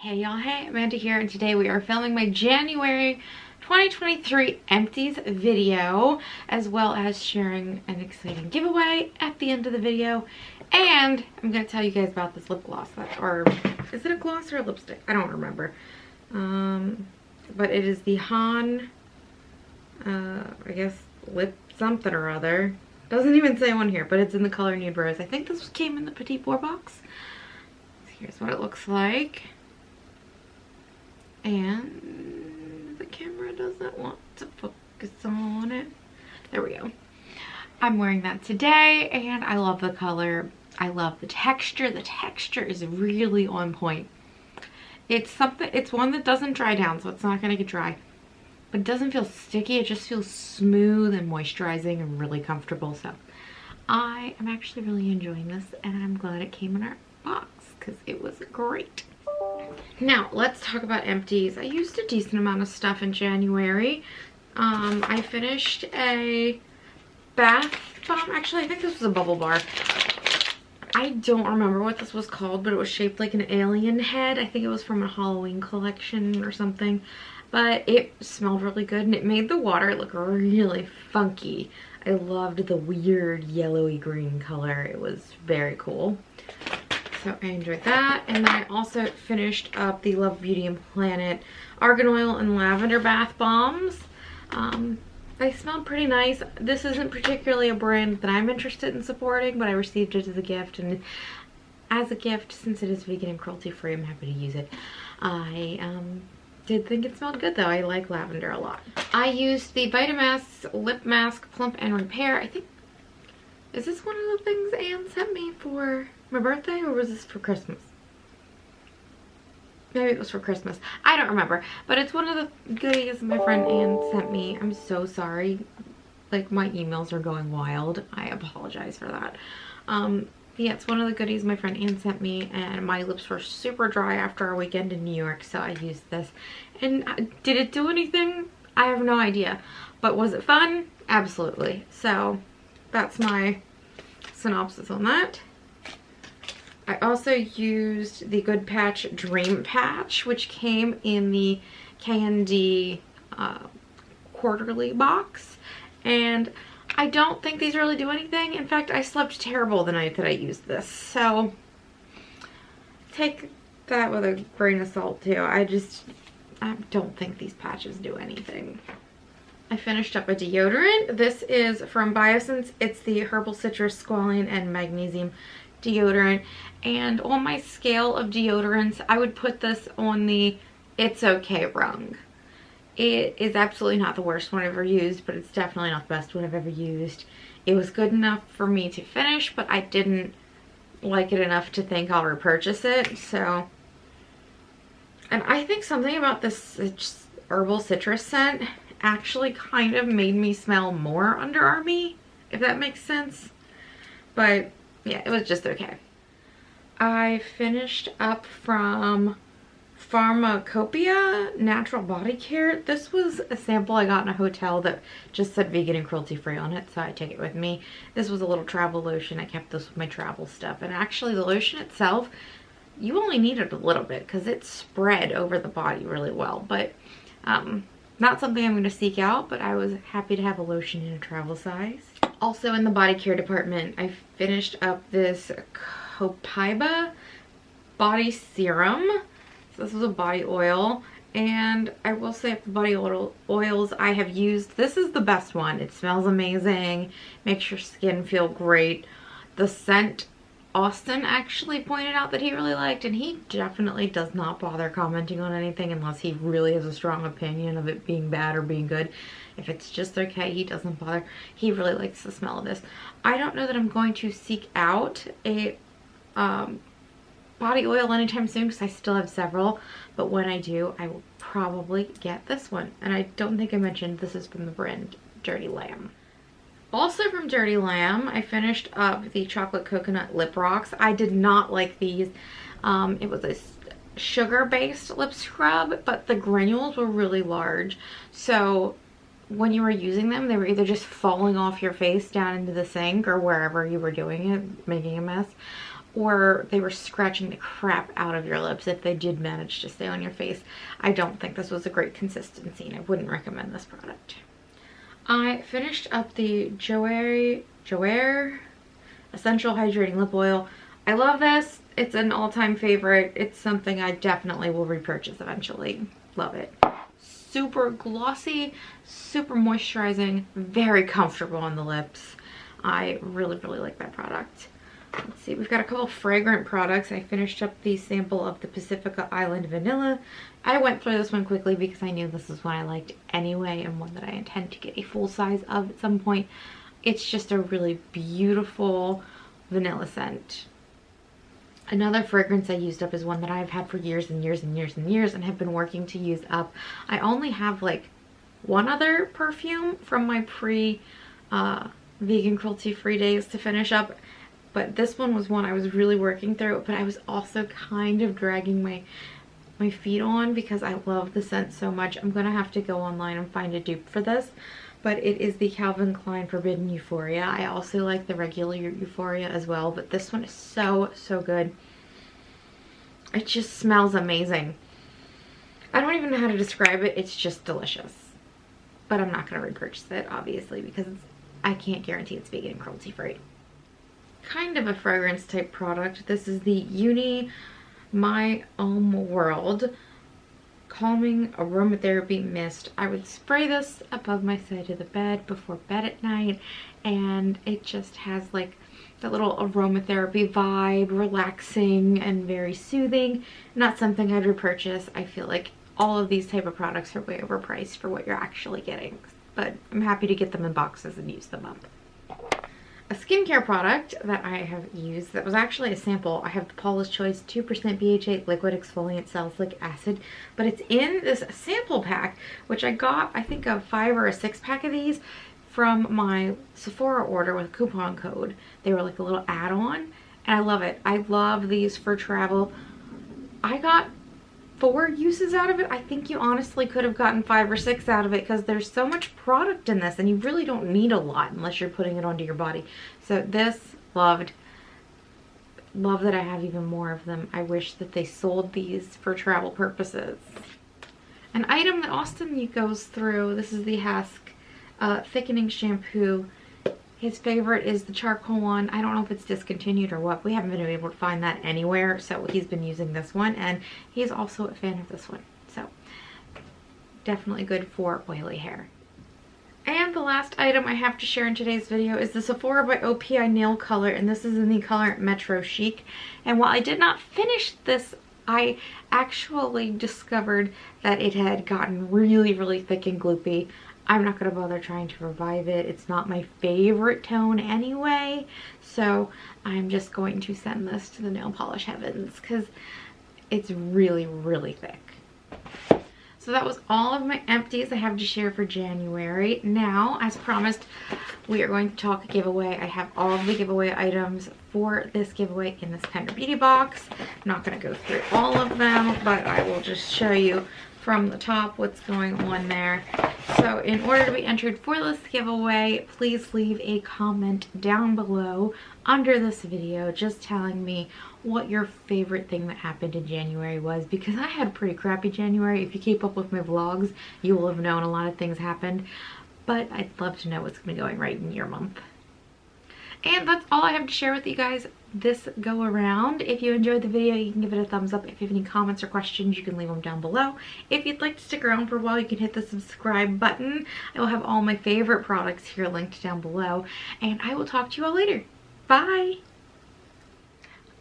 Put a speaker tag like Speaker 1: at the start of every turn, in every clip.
Speaker 1: Hey y'all, hey, Amanda here, and today we are filming my January 2023 Empties video, as well as sharing an exciting giveaway at the end of the video. And I'm going to tell you guys about this lip gloss, or is it a gloss or a lipstick? I don't remember. But it is the Han, I guess, lip something or other. Doesn't even say one here, but it's in the color Nude Rose. I think this came in the Petit Bour box. Here's what it looks like. And the camera doesn't want to focus on it. There we go. I'm wearing that today and I love the color. I love the texture. The texture is really on point. It's one that doesn't dry down, so it's not gonna get dry. But it doesn't feel sticky, it just feels smooth and moisturizing and really comfortable. So I am actually really enjoying this and I'm glad it came in our box because it was great. Now let's talk about Empties. I used a decent amount of stuff in January. I finished a bath bomb. Actually, I think this was a bubble bar. I don't remember what this was called, but it was shaped like an alien head. I think it was from a Halloween collection or something. But it smelled really good and it made the water look really funky. I loved the weird yellowy green color. It was very cool. So I enjoyed that. And then I also finished up the Love Beauty and Planet Argan Oil and Lavender Bath Bombs. They smelled pretty nice. This isn't particularly a brand that I'm interested in supporting, but I received it as a gift. And as a gift, since it is vegan and cruelty free, I'm happy to use it. I did think it smelled good though. I like lavender a lot. I used the Vitamast Lip Mask Plump and Repair. I think, is this one of the things Anne sent me for my birthday, or was this for Christmas? Maybe it was for Christmas. I don't remember. But it's one of the goodies my friend Anne sent me. I'm so sorry. Like, my emails are going wild. I apologize for that. Yeah, it's one of the goodies my friend Anne sent me, and my lips were super dry after our weekend in New York, so I used this. And did it do anything? I have no idea. But was it fun? Absolutely. So that's my synopsis on that. I also used the Good Patch Dream Patch, which came in the K&D quarterly box. And I don't think these really do anything. In fact, I slept terrible the night that I used this. So take that with a grain of salt too. I don't think these patches do anything. I finished up a deodorant. This is from Biosense. It's the Herbal Citrus Squalane and Magnesium deodorant. And on my scale of deodorants, I would put this on the it's okay rung. It is absolutely not the worst one I've ever used, but it's definitely not the best one I've ever used. It was good enough for me to finish, but I didn't like it enough to think I'll repurchase it. So, and I think something about this herbal citrus scent actually kind of made me smell more underarmy, if that makes sense. But yeah, it was just okay. I finished up from Pharmacopoeia Natural Body Care. This was a sample I got in a hotel that just said vegan and cruelty free on it, so I took it with me. This was a little travel lotion. I kept this with my travel stuff. And actually the lotion itself, you only needed a little bit because it spread over the body really well. But not something I'm going to seek out, but I was happy to have a lotion in a travel size. Also in the body care department, I finished up this Copaiba body serum. So this was a body oil, and I will say of the body oils I have used, this is the best one. It smells amazing, makes your skin feel great. The scent, Austin actually pointed out that he really liked, and he definitely does not bother commenting on anything unless he really has a strong opinion of it being bad or being good. If it's just okay, he doesn't bother. He really likes the smell of this. I don't know that I'm going to seek out a body oil anytime soon because I still have several, but when I do, I will probably get this one. And I don't think I mentioned this is from the brand Dirty Lamb. Also from Dirty Lamb, I finished up the Chocolate Coconut Lip Rocks. I did not like these. It was a sugar-based lip scrub, but the granules were really large. So when you were using them, they were either just falling off your face down into the sink or wherever you were doing it, making a mess, or they were scratching the crap out of your lips if they did manage to stay on your face. I don't think this was a great consistency, and I wouldn't recommend this product. I finished up the Joair Essential Hydrating Lip Oil. I love this. It's an all-time favorite. It's something I definitely will repurchase eventually. Love it. Super glossy, super moisturizing, very comfortable on the lips. I really, really like that product. Let's see, we've got a couple fragrant products. I finished up the sample of the Pacifica Island Vanilla. I went through this one quickly because I knew this is one I liked anyway, and one that I intend to get a full size of at some point. It's just a really beautiful vanilla scent. Another fragrance I used up is one that I've had for years and years and years and years and have been working to use up. I only have like one other perfume from my vegan cruelty-free days to finish up, but this one was one I was really working through, but I was also kind of dragging my feet on because I love the scent so much. I'm gonna have to go online and find a dupe for this, but it is the Calvin Klein Forbidden Euphoria. I also like the regular Euphoria as well, but this one is so, so good. It just smells amazing. I don't even know how to describe it. It's just delicious. But I'm not going to repurchase it, obviously, because I can't guarantee it's vegan and cruelty free. Kind of a fragrance type product. This is the Uni My World Calming Aromatherapy Mist. I would spray this above my side of the bed before bed at night, and it just has like the little aromatherapy vibe, relaxing and very soothing. Not something I'd repurchase. I feel like all of these type of products are way overpriced for what you're actually getting, but I'm happy to get them in boxes and use them up. A skincare product that I have used that was actually a sample, I have the Paula's Choice 2% BHA Liquid Exfoliant Salicylic Acid, but it's in this sample pack, which I got, I think, a 5 or a 6 pack of these from my Sephora order with a coupon code. They were like a little add-on, and I love it. I love these for travel. I got 4 uses out of it. I think you honestly could have gotten 5 or 6 out of it because there's so much product in this, and you really don't need a lot unless you're putting it onto your body. So this, loved. Love that I have even more of them. I wish that they sold these for travel purposes. An item that Austin goes through, this is the Hask thickening shampoo. His favorite is the charcoal one. I don't know if it's discontinued or what. We haven't been able to find that anywhere, so he's been using this one, and he's also a fan of this one. So definitely good for oily hair. And the last item I have to share in today's video is the Sephora by OPI nail color, and this is in the color Metro Chic. And while I did not finish this, I actually discovered that it had gotten really, really thick and gloopy. I'm not going to bother trying to revive it. It's not my favorite tone anyway, so I'm just going to send this to the nail polish heavens because it's really, really thick. So that was all of my empties I have to share for January. Now, as promised, we are going to talk giveaway. I have all of the giveaway items for this giveaway in this Tender Beauty box. I'm not going to go through all of them, but I will just show you from the top what's going on there. So in order to be entered for this giveaway, please leave a comment down below under this video just telling me what your favorite thing that happened in January was, because I had a pretty crappy January. If you keep up with my vlogs, you will have known a lot of things happened, but I'd love to know what's going to be going right in your month. And that's all I have to share with you guys this go around. If you enjoyed the video, you can give it a thumbs up. If you have any comments or questions, you can leave them down below. If you'd like to stick around for a while, you can hit the subscribe button. I will have all my favorite products here linked down below, and I will talk to you all later. Bye!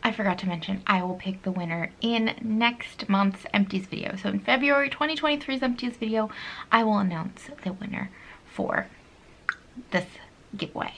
Speaker 1: I forgot to mention, I will pick the winner in next month's Empties video. So in February 2023's Empties video, I will announce the winner for this giveaway.